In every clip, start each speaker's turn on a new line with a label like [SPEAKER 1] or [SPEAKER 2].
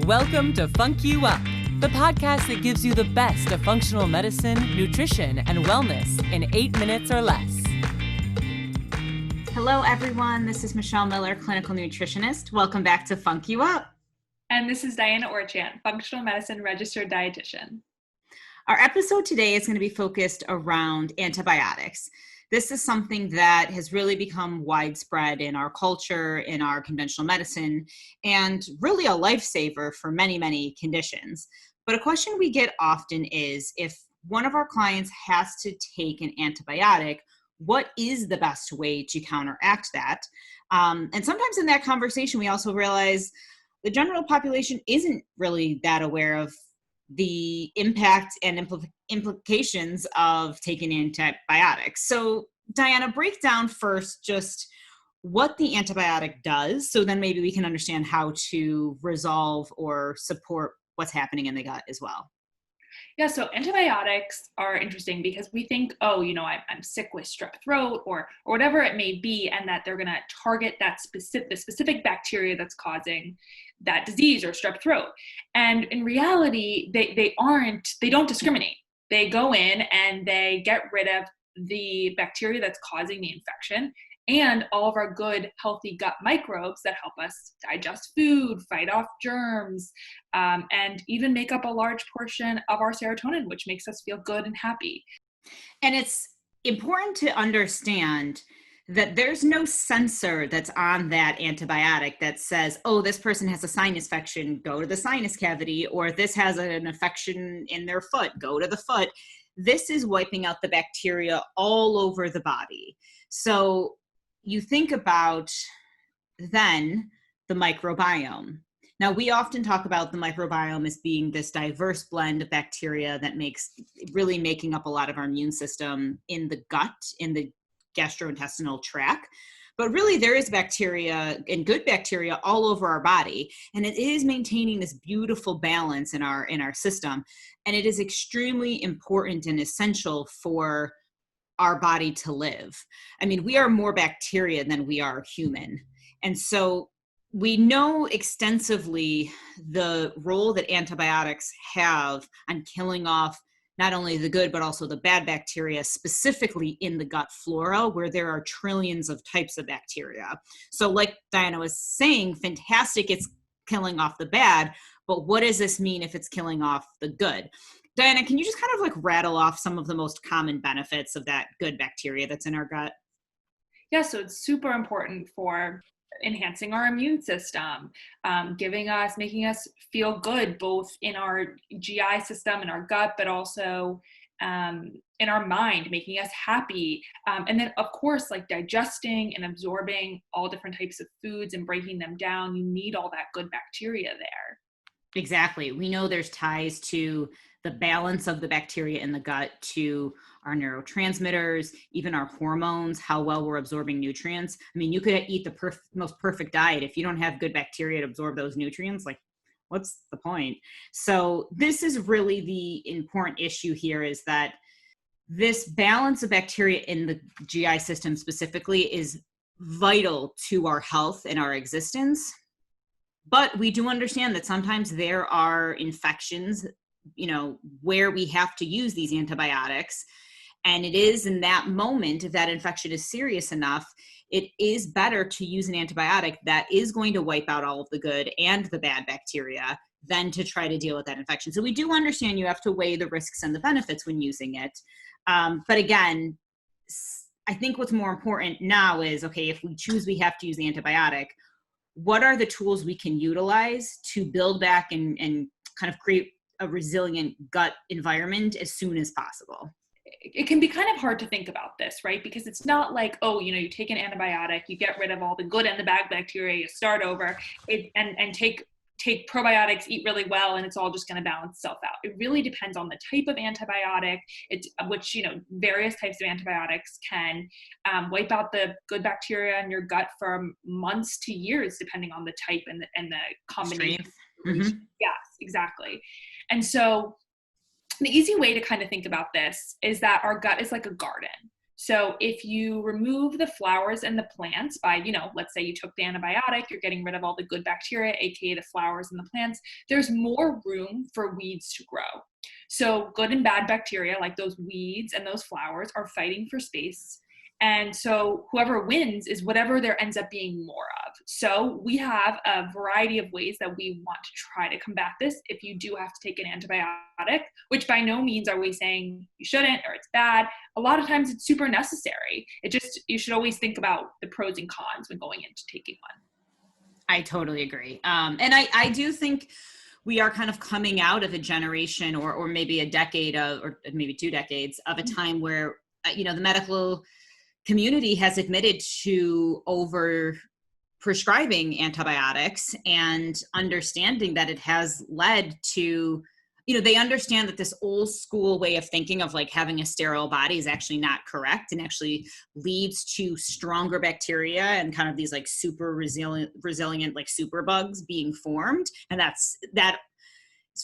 [SPEAKER 1] Welcome to FUNC YOU UP, the podcast that gives you the best of functional medicine, nutrition, and wellness in 8 minutes or less.
[SPEAKER 2] Hello, everyone. This is Michelle Miller, clinical nutritionist. Welcome back to FUNC YOU UP.
[SPEAKER 3] And this is Diana Orchant, functional medicine registered dietitian.
[SPEAKER 2] Our episode today is going to be focused around antibiotics. This is something that has really become widespread in our culture, in our conventional medicine, and really a lifesaver for many, many conditions. But a question we get often is, if one of our clients has to take an antibiotic, what is the best way to counteract that? And sometimes in that conversation, we also realize the general population isn't really that aware of the impact and implications of taking antibiotics. So Diana, break down first just what the antibiotic does, so then maybe we can understand how to resolve or support what's happening in the gut as well.
[SPEAKER 3] Yeah, so antibiotics are interesting because we think, I'm sick with strep throat or whatever it may be, and that they're going to target that the specific bacteria that's causing that disease or strep throat. And in reality, they don't discriminate. They go in and they get rid of the bacteria that's causing the infection and all of our good, healthy gut microbes that help us digest food, fight off germs, and even make up a large portion of our serotonin, which makes us feel good and happy.
[SPEAKER 2] And it's important to understand that there's no sensor that's on that antibiotic that says, oh, this person has a sinus infection, go to the sinus cavity, or this has an infection in their foot, go to the foot. This is wiping out the bacteria all over the body. So you think about then the microbiome. Now, we often talk about the microbiome as being this diverse blend of bacteria that really making up a lot of our immune system in the gut, in the gastrointestinal tract. But really, there is bacteria and good bacteria all over our body, and it is maintaining this beautiful balance in our system. And it is extremely important and essential for our body to live. I mean, we are more bacteria than we are human. And so we know extensively the role that antibiotics have on killing off not only the good, but also the bad bacteria, specifically in the gut flora, where there are trillions of types of bacteria. So like Diana was saying, fantastic, it's killing off the bad, but what does this mean if it's killing off the good? Diana, can you just kind of like rattle off some of the most common benefits of that good bacteria that's in our gut?
[SPEAKER 3] Yeah, so it's super important for enhancing our immune system, making us feel good, both in our GI system, in our gut, but also in our mind, making us happy. And then, of course, like digesting and absorbing all different types of foods and breaking them down, you need all that good bacteria there.
[SPEAKER 2] Exactly. We know there's ties to the balance of the bacteria in the gut to our neurotransmitters, even our hormones, how well we're absorbing nutrients. I mean, you could eat the most perfect diet. If you don't have good bacteria to absorb those nutrients, like, what's the point? So this is really the important issue here, is that this balance of bacteria in the GI system specifically is vital to our health and our existence. But we do understand that sometimes there are infections, where we have to use these antibiotics. And it is in that moment, if that infection is serious enough, it is better to use an antibiotic that is going to wipe out all of the good and the bad bacteria than to try to deal with that infection. So we do understand you have to weigh the risks and the benefits when using it. But again, I think what's more important now is, okay, if we have to use the antibiotic, what are the tools we can utilize to build back and kind of create a resilient gut environment as soon as possible?
[SPEAKER 3] It can be kind of hard to think about this, right? Because it's not like, you take an antibiotic, you get rid of all the good and the bad bacteria, you start over, and take probiotics, eat really well, and it's all just going to balance itself out. It really depends on the type of antibiotic, various types of antibiotics can wipe out the good bacteria in your gut for months to years, depending on the type and the combination.
[SPEAKER 2] Mm-hmm.
[SPEAKER 3] Yes, exactly. And so the easy way to kind of think about this is that our gut is like a garden. So if you remove the flowers and the plants by, let's say you took the antibiotic, you're getting rid of all the good bacteria, aka the flowers and the plants, there's more room for weeds to grow. So good and bad bacteria, like those weeds and those flowers, are fighting for space. And so whoever wins is whatever there ends up being more of. So we have a variety of ways that we want to try to combat this if you do have to take an antibiotic, which by no means are we saying you shouldn't or it's bad. A lot of times it's super necessary. You should always think about the pros and cons when going into taking one.
[SPEAKER 2] I totally agree. And I do think we are kind of coming out of a generation or maybe a decade or maybe 2 decades of a time where, the medical community has admitted to over prescribing antibiotics and understanding that it has led to, they understand that this old school way of thinking of like having a sterile body is actually not correct and actually leads to stronger bacteria and kind of these like super resilient like super bugs being formed. And it's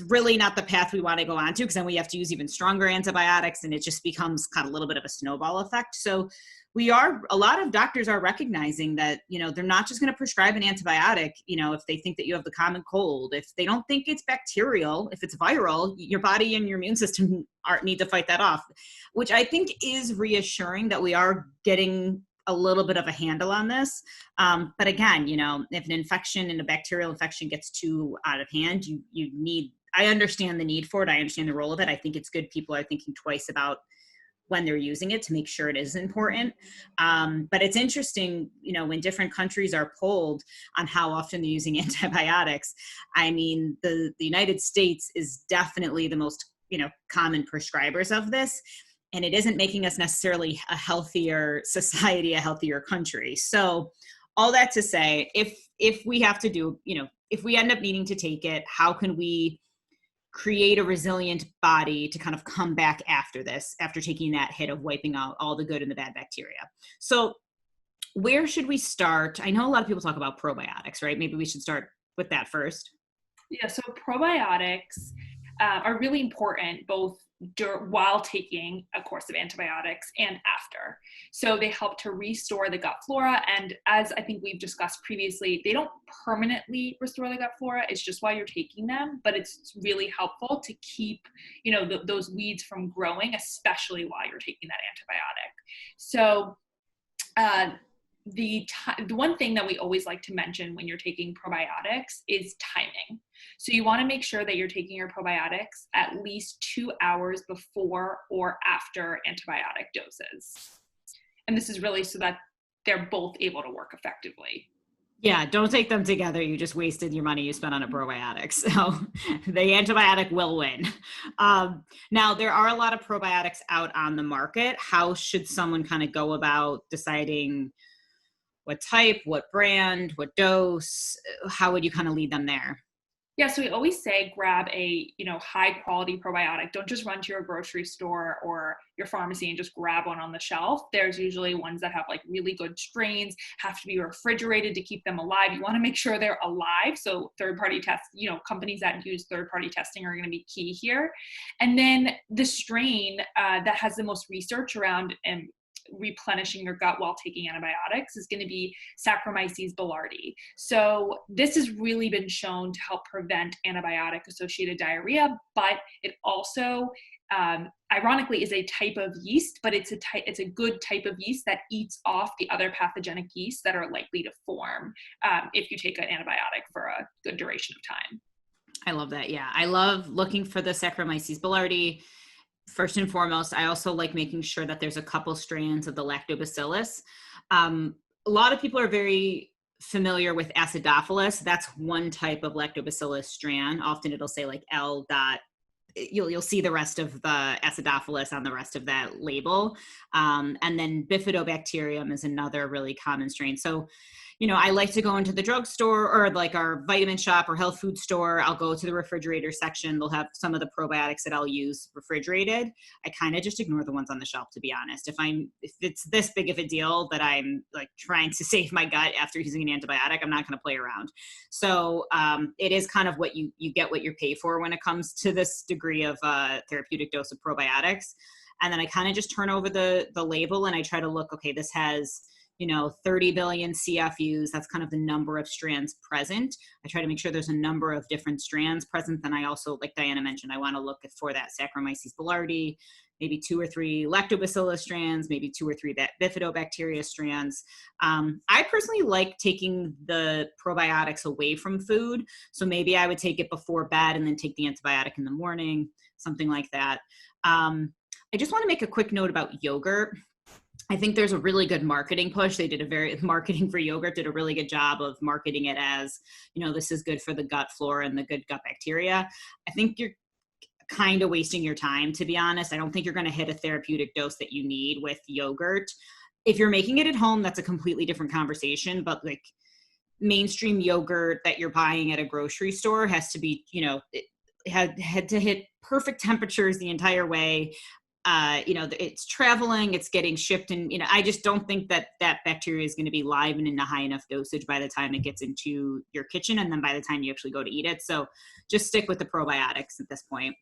[SPEAKER 2] really not the path we want to go on to, because then we have to use even stronger antibiotics and it just becomes kind of a little bit of a snowball effect. So a lot of doctors are recognizing that, they're not just going to prescribe an antibiotic, if they think that you have the common cold. If they don't think it's bacterial, if it's viral, your body and your immune system need to fight that off, which I think is reassuring that we are getting a little bit of a handle on this. But again, if an infection and a bacterial infection gets too out of hand, I understand the need for it. I understand the role of it. I think it's good people are thinking twice about when they're using it to make sure it is important. But it's interesting, when different countries are polled on how often they're using antibiotics. I mean, the United States is definitely the most, common prescribers of this. And it isn't making us necessarily a healthier society, a healthier country. So all that to say, if we have to do, if we end up needing to take it, how can we create a resilient body to kind of come back after taking that hit of wiping out all the good and the bad bacteria? So where should we start? I know a lot of people talk about probiotics, right? Maybe we should start with that first.
[SPEAKER 3] Yeah, so probiotics are really important both while taking a course of antibiotics and after. So they help to restore the gut flora. And as I think we've discussed previously, they don't permanently restore the gut flora. It's just while you're taking them, but it's really helpful to keep, those weeds from growing, especially while you're taking that antibiotic. So the one thing that we always like to mention when you're taking probiotics is timing. So you want to make sure that you're taking your probiotics at least 2 hours before or after antibiotic doses. And this is really so that they're both able to work effectively.
[SPEAKER 2] Yeah, don't take them together. You just wasted your money you spent on a probiotic. So the antibiotic will win. Now, there are a lot of probiotics out on the market. How should someone kind of go about deciding what type, what brand, what dose? How would you kind of lead them there?
[SPEAKER 3] Yeah, so we always say grab a, high quality probiotic. Don't just run to your grocery store or your pharmacy and just grab one on the shelf. There's usually ones that have like really good strains, have to be refrigerated to keep them alive. You want to make sure they're alive. So third-party tests, companies that use third-party testing are going to be key here. And then the strain that has the most research around replenishing your gut while taking antibiotics is going to be Saccharomyces Boulardii. So this has really been shown to help prevent antibiotic-associated diarrhea, but it also, ironically, is a type of yeast, but it's a good type of yeast that eats off the other pathogenic yeasts that are likely to form if you take an antibiotic for a good duration of time.
[SPEAKER 2] I love that. Yeah, I love looking for the Saccharomyces Boulardii. First and foremost, I also like making sure that there's a couple strands of the lactobacillus. A lot of people are very familiar with acidophilus. That's one type of lactobacillus strand. Often it'll say like L. You'll see the rest of the acidophilus on the rest of that label. And then bifidobacterium is another really common strain. So, I like to go into the drugstore or like our vitamin shop or health food store. I'll go to the refrigerator section. They'll have some of the probiotics that I'll use refrigerated. I kind of just ignore the ones on the shelf, to be honest. If it's this big of a deal that I'm like trying to save my gut after using an antibiotic, I'm not going to play around. So it is kind of what you get what you pay for when it comes to this degree of therapeutic dose of probiotics. And then I kind of just turn over the label and I try to look, okay, this has, 30 billion CFUs. That's kind of the number of strands present. I try to make sure there's a number of different strands present. Then I also, like Diana mentioned, I want to look for that Saccharomyces Boulardii, maybe 2 or 3 lactobacillus strands, maybe 2 or 3 bifidobacteria strands. I personally like taking the probiotics away from food. So maybe I would take it before bed and then take the antibiotic in the morning, something like that. I just want to make a quick note about yogurt. I think there's a really good marketing push. Marketing for yogurt did a really good job of marketing it as, this is good for the gut flora and the good gut bacteria. I think you're kind of wasting your time, to be honest. I don't think you're going to hit a therapeutic dose that you need with yogurt. If you're making it at home, that's a completely different conversation. But like mainstream yogurt that you're buying at a grocery store has to be, it had to hit perfect temperatures the entire way. It's traveling, it's getting shipped, and I just don't think that bacteria is going to be live and in a high enough dosage by the time it gets into your kitchen, and then by the time you actually go to eat it. So just stick with the probiotics at this point.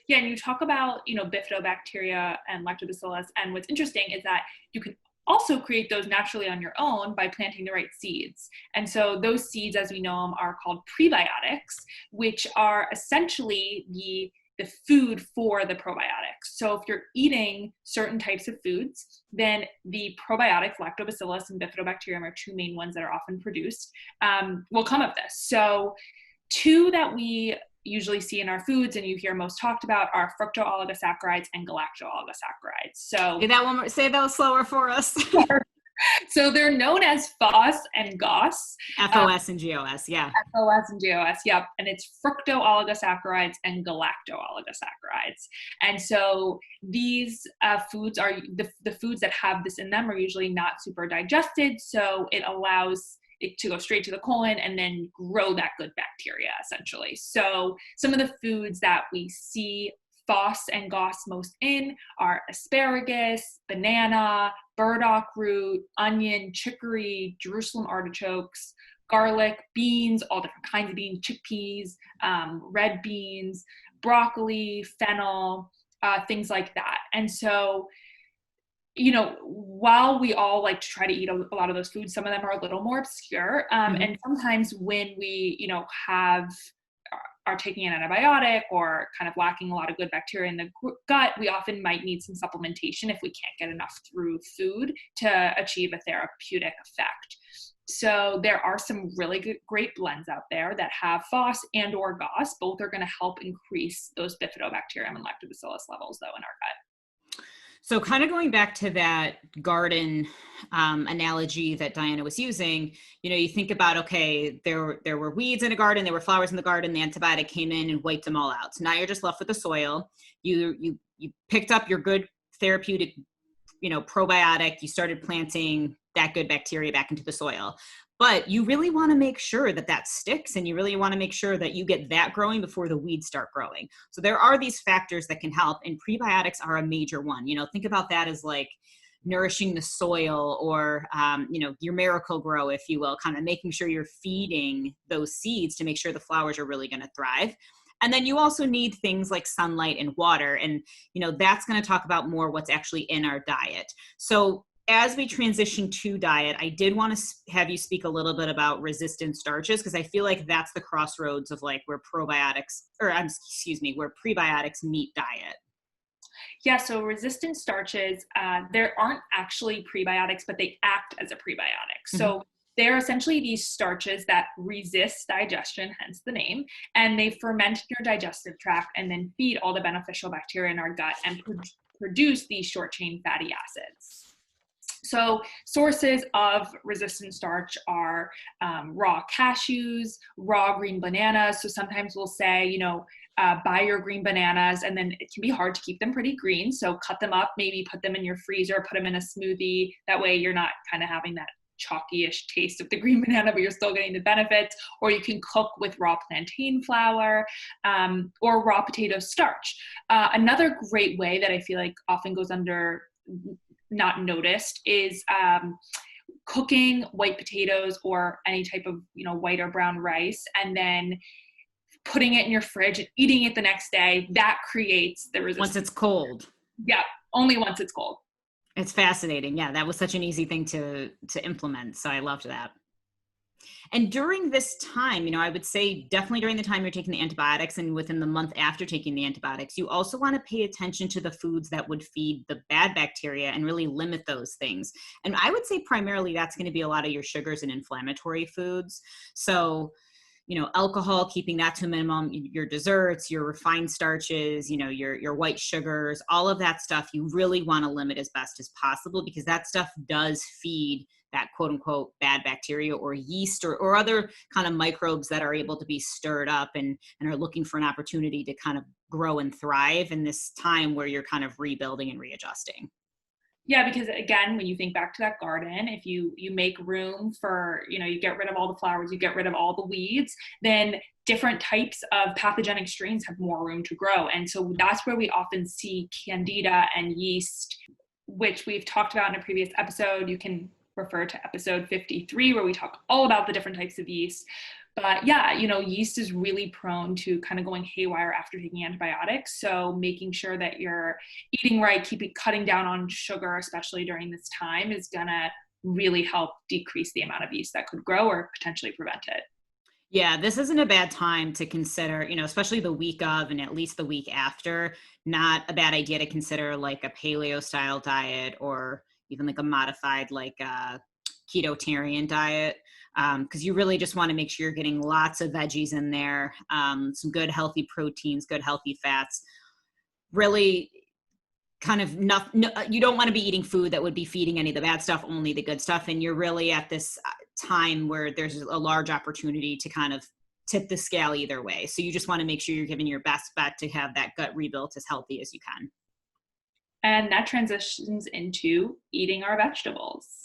[SPEAKER 3] Yeah, and you talk about bifidobacteria and lactobacillus, and what's interesting is that you can also create those naturally on your own by planting the right seeds. And so those seeds, as we know them, are called prebiotics, which are essentially the food for the probiotics. So if you're eating certain types of foods, then the probiotics, lactobacillus and bifidobacterium, are 2 main ones that are often produced, will come of this. So 2 that we usually see in our foods and you hear most talked about are fructooligosaccharides and galactooligosaccharides. So
[SPEAKER 2] say that slower for us.
[SPEAKER 3] So they're known as FOS and GOS.
[SPEAKER 2] FOS and GOS, yeah.
[SPEAKER 3] FOS and GOS, yep. And it's fructooligosaccharides and galactooligosaccharides. And so these foods are, the foods that have this in them are usually not super digested, so it allows it to go straight to the colon and then grow that good bacteria, essentially. So some of the foods that we see FOS and GOS most in are asparagus, banana, burdock root, onion, chicory, Jerusalem artichokes, garlic, beans, all different kinds of beans, chickpeas, red beans, broccoli, fennel, things like that. And so, while we all like to try to eat a lot of those foods, some of them are a little more obscure. And sometimes when we, are taking an antibiotic or kind of lacking a lot of good bacteria in the gut, we often might need some supplementation if we can't get enough through food to achieve a therapeutic effect. So there are some really great blends out there that have FOS and or GOS. Both are going to help increase those bifidobacterium and lactobacillus levels, though, in our gut.
[SPEAKER 2] So kind of going back to that garden analogy that Diana was using, you think about, okay, there were weeds in a garden, there were flowers in the garden, the antibiotic came in and wiped them all out. So now you're just left with the soil. You picked up your good therapeutic, probiotic, you started planting that good bacteria back into the soil. But you really want to make sure that sticks, and you really want to make sure that you get that growing before the weeds start growing. So there are these factors that can help, and prebiotics are a major one. Think about that as like nourishing the soil, or, your miracle grow, if you will, kind of making sure you're feeding those seeds to make sure the flowers are really going to thrive. And then you also need things like sunlight and water. And, that's going to talk about more what's actually in our diet. So as we transition to diet, I did want to have you speak a little bit about resistant starches, because I feel like that's the crossroads of like where prebiotics meet diet.
[SPEAKER 3] Yeah, so resistant starches, there aren't actually prebiotics, but they act as a prebiotic. So they're essentially these starches that resist digestion, hence the name, and they ferment your digestive tract and then feed all the beneficial bacteria in our gut and produce these short-chain fatty acids. So sources of resistant starch are raw cashews, raw green bananas. So sometimes we'll say, buy your green bananas, and then it can be hard to keep them pretty green. So cut them up, maybe put them in your freezer, put them in a smoothie. That way you're not kind of having that chalky-ish taste of the green banana, but you're still getting the benefits. Or you can cook with raw plantain flour or raw potato starch. Another great way that I feel like often goes under not noticed is cooking white potatoes or any type of white or brown rice, and then putting it in your fridge and eating it the next day. That creates the resistance.
[SPEAKER 2] Once it's cold.
[SPEAKER 3] Yeah, only once it's cold.
[SPEAKER 2] It's fascinating. Yeah, that was such an easy thing to implement. So I loved that. And during this time, I would say definitely during the time you're taking the antibiotics and within the month after taking the antibiotics, you also want to pay attention to the foods that would feed the bad bacteria and really limit those things. And I would say primarily that's going to be a lot of your sugars and inflammatory foods. So, alcohol, keeping that to a minimum, your desserts, your refined starches, your white sugars, all of that stuff you really want to limit as best as possible, because that stuff does feed that quote unquote bad bacteria or yeast or other kind of microbes that are able to be stirred up and are looking for an opportunity to kind of grow and thrive in this time where you're kind of rebuilding and readjusting.
[SPEAKER 3] Yeah, because again, when you think back to that garden, if you make room for, you get rid of all the flowers, you get rid of all the weeds, then different types of pathogenic strains have more room to grow. And so that's where we often see candida and yeast, which we've talked about in a previous episode. You can refer to episode 53 where we talk all about the different types of yeast. But yeah, yeast is really prone to kind of going haywire after taking antibiotics. So making sure that you're eating right, cutting down on sugar, especially during this time, is gonna really help decrease the amount of yeast that could grow or potentially prevent it.
[SPEAKER 2] Yeah, this isn't a bad time to consider, especially the week of and at least the week after, not a bad idea to consider like a paleo style diet or even like a modified like a ketotarian diet. Because you really just want to make sure you're getting lots of veggies in there, some good healthy proteins, good healthy fats. Really kind of you don't want to be eating food that would be feeding any of the bad stuff, only the good stuff. And you're really at this time where there's a large opportunity to kind of tip the scale either way. So you just want to make sure you're giving your best bet to have that gut rebuilt as healthy as you can.
[SPEAKER 3] And that transitions into eating our vegetables.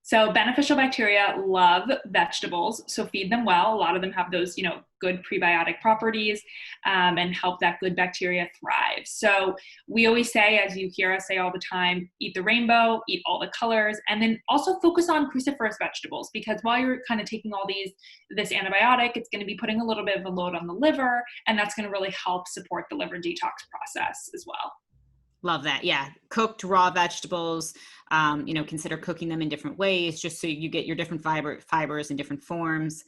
[SPEAKER 3] So beneficial bacteria love vegetables, so feed them well. A lot of them have those, good prebiotic properties and help that good bacteria thrive. So we always say, as you hear us say all the time, eat the rainbow, eat all the colors, and then also focus on cruciferous vegetables, because while you're kind of taking all this antibiotic, it's going to be putting a little bit of a load on the liver, and that's going to really help support the liver detox process as well.
[SPEAKER 2] Love that. Yeah. Cooked raw vegetables, consider cooking them in different ways, just so you get your different fibers in different forms.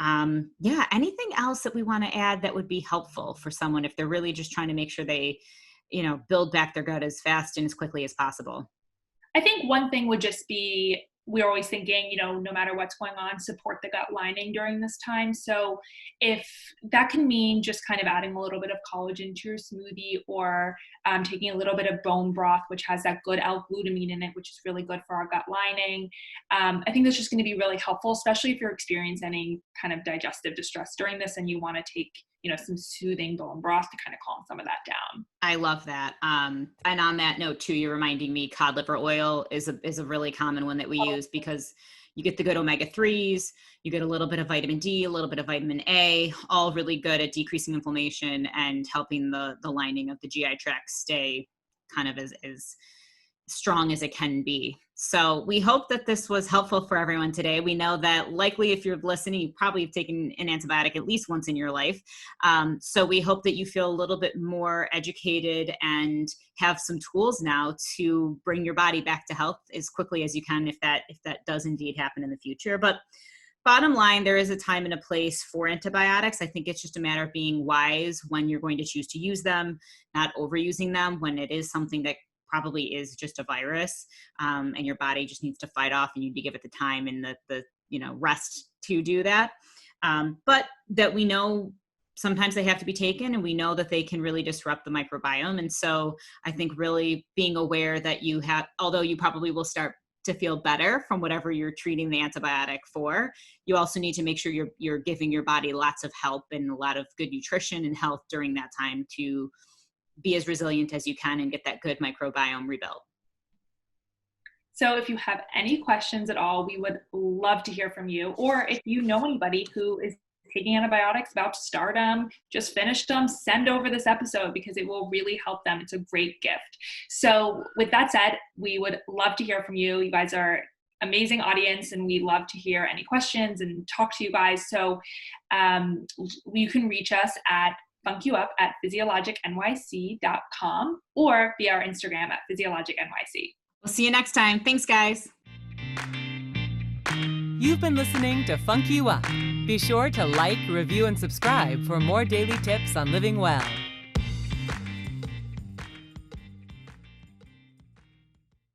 [SPEAKER 2] Yeah. Anything else that we want to add that would be helpful for someone if they're really just trying to make sure they, build back their gut as fast and as quickly as possible?
[SPEAKER 3] I think one thing would just be, we're always thinking, no matter what's going on, support the gut lining during this time. So if that can mean just kind of adding a little bit of collagen to your smoothie, or taking a little bit of bone broth, which has that good L-glutamine in it, which is really good for our gut lining. I think that's just going to be really helpful, especially if you're experiencing any kind of digestive distress during this and you want to take some soothing bone broth to kind of calm some of that down.
[SPEAKER 2] I love that. And on that note too, you're reminding me cod liver oil is a really common one that we use, because you get the good omega-3s, you get a little bit of vitamin D, a little bit of vitamin A, all really good at decreasing inflammation and helping the lining of the GI tract stay kind of as strong as it can be. So we hope that this was helpful for everyone today. We know that likely if you're listening, you probably have taken an antibiotic at least once in your life. So we hope that you feel a little bit more educated and have some tools now to bring your body back to health as quickly as you can, if that does indeed happen in the future. But bottom line, there is a time and a place for antibiotics. I think it's just a matter of being wise when you're going to choose to use them, not overusing them when it is something that probably is just a virus, and your body just needs to fight off, and you need to give it the time and the rest to do that. But that we know sometimes they have to be taken, and we know that they can really disrupt the microbiome. And so I think really being aware that you have, although you probably will start to feel better from whatever you're treating the antibiotic for, you also need to make sure you're giving your body lots of help and a lot of good nutrition and health during that time to be as resilient as you can and get that good microbiome rebuilt.
[SPEAKER 3] So if you have any questions at all, we would love to hear from you. Or if you know anybody who is taking antibiotics, about to start them, just finished them, send over this episode, because it will really help them. It's a great gift. So with that said, we would love to hear from you. You guys are amazing audience, and we love to hear any questions and talk to you guys. So you can reach us at Funk You Up at physiologicnyc.com or via our Instagram at physiologicnyc.
[SPEAKER 2] We'll see you next time. Thanks, guys.
[SPEAKER 1] You've been listening to Funk You Up. Be sure to like, review, and subscribe for more daily tips on living well.